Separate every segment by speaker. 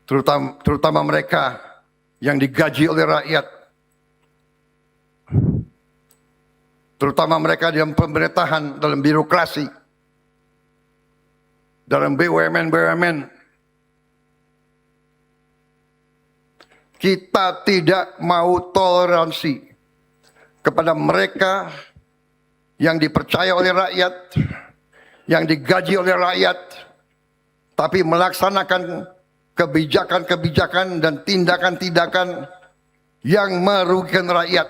Speaker 1: terutama mereka yang digaji oleh rakyat, terutama mereka dalam pemerintahan, dalam birokrasi, dalam BUMN. Kita tidak mau toleransi kepada mereka yang dipercaya oleh rakyat, yang digaji oleh rakyat, tapi melaksanakan kebijakan-kebijakan dan tindakan-tindakan yang merugikan rakyat.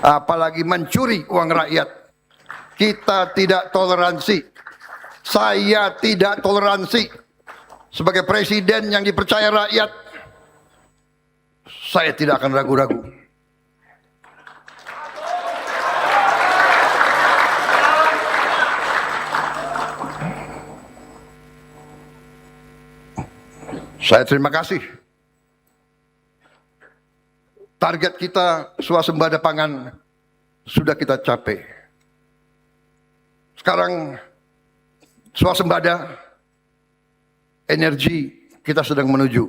Speaker 1: Apalagi mencuri uang rakyat. Kita tidak toleransi. Saya tidak toleransi. Sebagai presiden yang dipercaya rakyat, saya tidak akan ragu-ragu. Saya terima kasih. Target kita swasembada pangan sudah kita capai. Sekarang swasembada energi kita sedang menuju.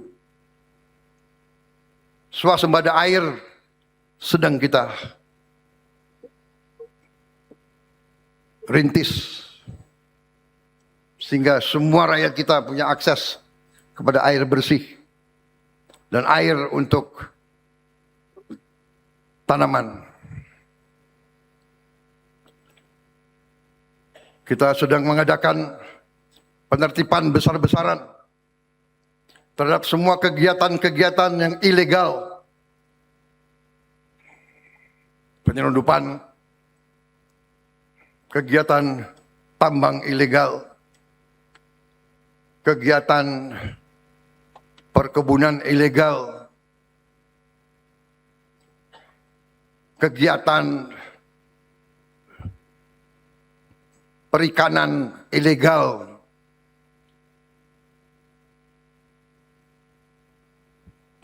Speaker 1: Swasembada air sedang kita rintis. Sehingga semua rakyat kita punya akses kepada air bersih dan air untuk tanaman. Kita sedang mengadakan penertiban besar-besaran terhadap semua kegiatan-kegiatan yang ilegal. Penyelundupan, kegiatan tambang ilegal, kegiatan perkebunan ilegal, kegiatan perikanan ilegal,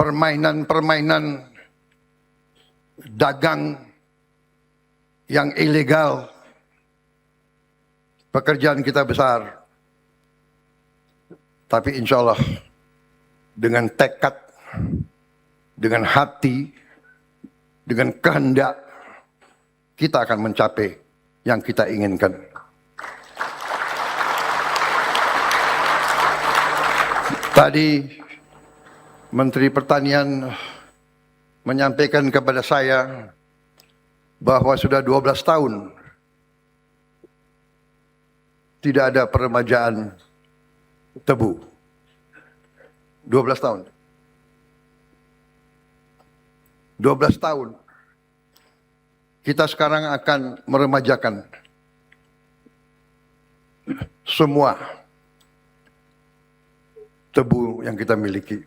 Speaker 1: permainan-permainan dagang yang ilegal. Pekerjaan kita besar. Tapi insya Allah dengan tekad, dengan hati, dengan kehendak, kita akan mencapai yang kita inginkan. Tadi Menteri Pertanian menyampaikan kepada saya bahwa sudah 12 tahun tidak ada peremajaan tebu. 12 tahun. 12 tahun. Kita sekarang akan meremajakan semua tebu yang kita miliki.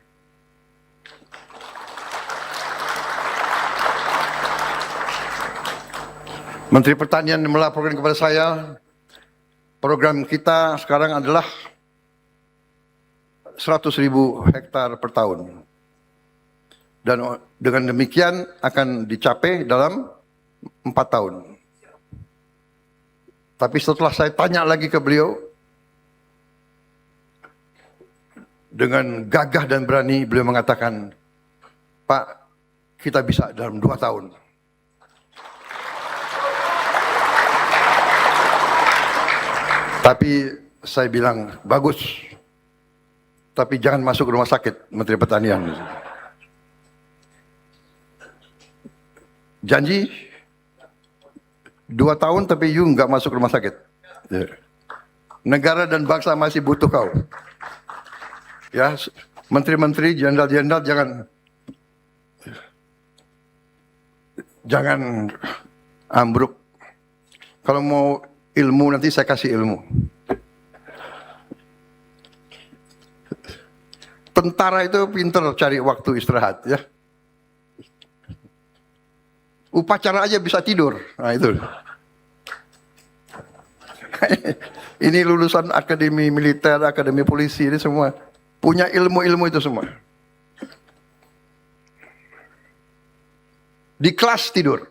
Speaker 1: Menteri Pertanian melaporkan kepada saya, program kita sekarang adalah 100.000 hektar per tahun. Dan dengan demikian akan dicapai dalam 4 tahun. Tapi setelah saya tanya lagi ke beliau, dengan gagah dan berani beliau mengatakan, Pak, kita bisa dalam 2 tahun. Tapi saya bilang, bagus. Tapi jangan masuk rumah sakit, Menteri Pertanian. Janji 2 tahun tapi you nggak masuk rumah sakit. Negara dan bangsa masih butuh kau. Ya, menteri-menteri, jenderal-jenderal jangan ambruk. Kalau mau ilmu nanti saya kasih ilmu. Tentara itu pintar cari waktu istirahat ya. Upacara aja bisa tidur. Nah itu. Ini lulusan akademi militer, akademi polisi, ini semua punya ilmu-ilmu itu semua. Di kelas tidur.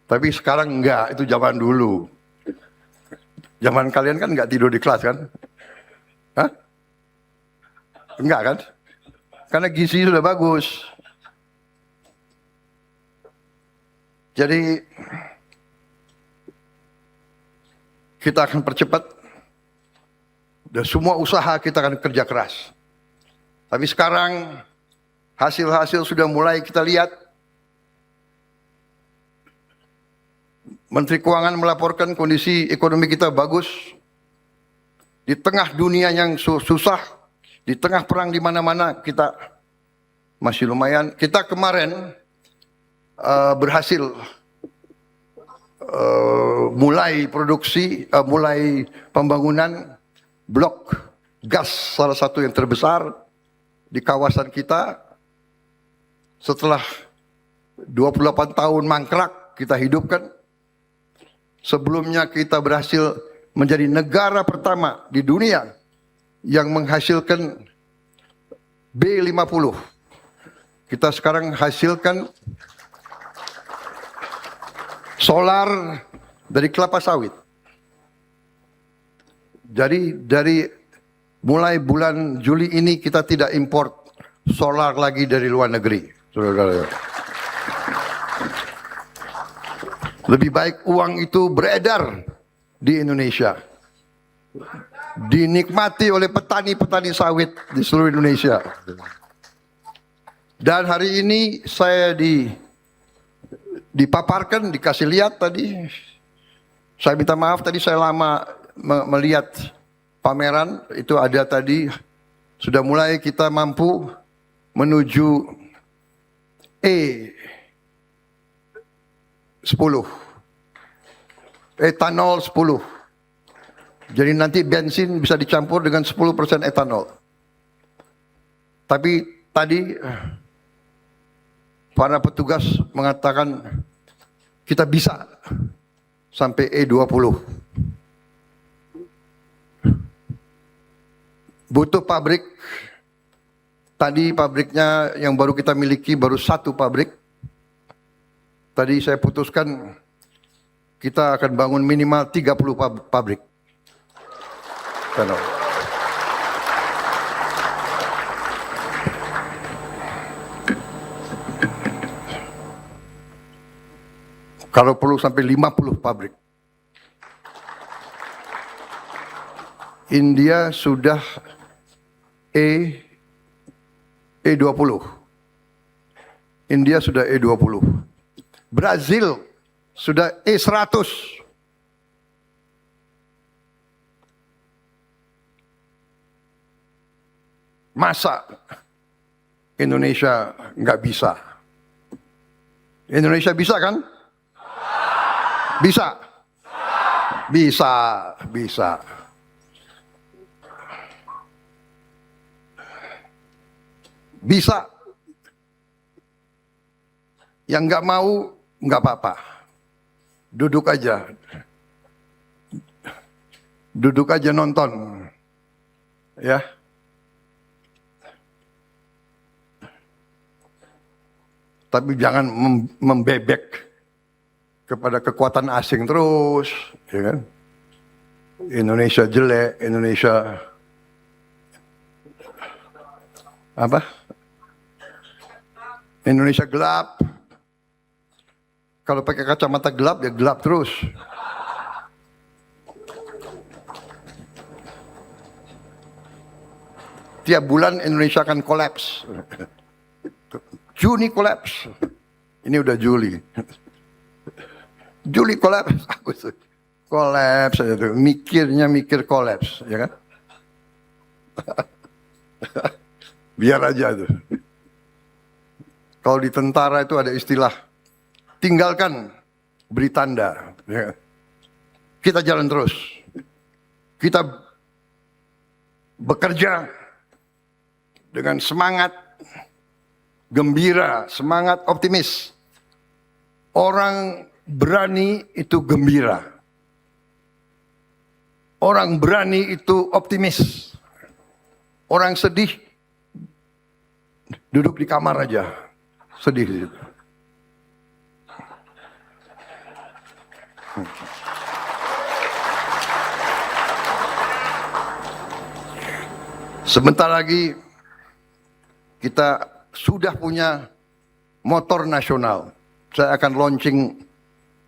Speaker 1: Tapi sekarang enggak, itu zaman dulu. Zaman kalian kan nggak tidur di kelas kan? Hah? Enggak kan? Karena gizi sudah bagus. Jadi kita akan percepat dan semua usaha kita akan kerja keras. Tapi sekarang hasil-hasil sudah mulai kita lihat. Menteri Keuangan melaporkan kondisi ekonomi kita bagus. Di tengah dunia yang susah, di tengah perang di mana-mana, kita masih lumayan. Kita kemarin berhasil mulai produksi, mulai pembangunan blok gas salah satu yang terbesar di kawasan kita. Setelah 28 tahun mangkrak, kita hidupkan. Sebelumnya kita berhasil menjadi negara pertama di dunia yang menghasilkan B50. Kita sekarang hasilkan solar dari kelapa sawit. Jadi dari mulai bulan Juli ini kita tidak import solar lagi dari luar negeri. Saudara-saudara. Lebih baik uang itu beredar di Indonesia. Dinikmati oleh petani-petani sawit di seluruh Indonesia. Dan hari ini saya dipaparkan, dikasih lihat tadi. Saya minta maaf tadi saya lama melihat pameran. Itu ada tadi. Sudah mulai kita mampu menuju E10. Etanol 10. Jadi nanti bensin bisa dicampur dengan 10% etanol. Tapi tadi para petugas mengatakan kita bisa sampai E20. Butuh pabrik. Tadi pabriknya yang baru kita miliki baru satu pabrik. Tadi saya putuskan kita akan bangun minimal 30 pabrik. Kalau perlu sampai 50 pabrik. India sudah E20. India sudah E20. Brazil sudah E100. Masa Indonesia nggak bisa? Indonesia bisa kan? Bisa. Bisa, bisa. Bisa. Yang nggak mau nggak apa-apa. Duduk aja. Duduk aja nonton. Ya. Tapi jangan membebek kepada kekuatan asing terus, ya kan? Indonesia jelek, Indonesia apa? Indonesia gelap. Kalau pakai kacamata gelap ya gelap terus. Tiap bulan Indonesia akan kolaps. Juni kolaps. Ini udah Juli. Juli kolaps. Kolaps aja tuh. Mikir kolaps, ya kan? Biar aja tuh. Kalau di tentara itu ada istilah tinggalkan beri tanda. Ya. Kita jalan terus. Kita bekerja dengan semangat gembira, semangat optimis. Orang berani itu gembira. Orang berani itu optimis. Orang sedih duduk di kamar aja. Sedih di situ. Sebentar lagi kita sudah punya motor nasional. Saya akan launching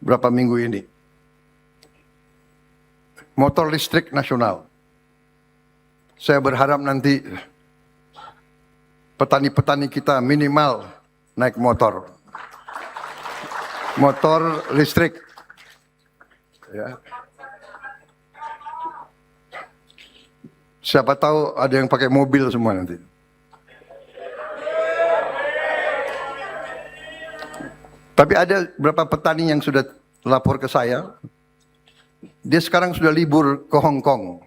Speaker 1: berapa minggu ini. Motor listrik nasional. Saya berharap nanti petani-petani kita minimal naik motor. Motor listrik. Ya. Siapa tahu ada yang pakai mobil semua nanti. Tapi ada beberapa petani yang sudah lapor ke saya. Dia sekarang sudah libur ke Hong Kong.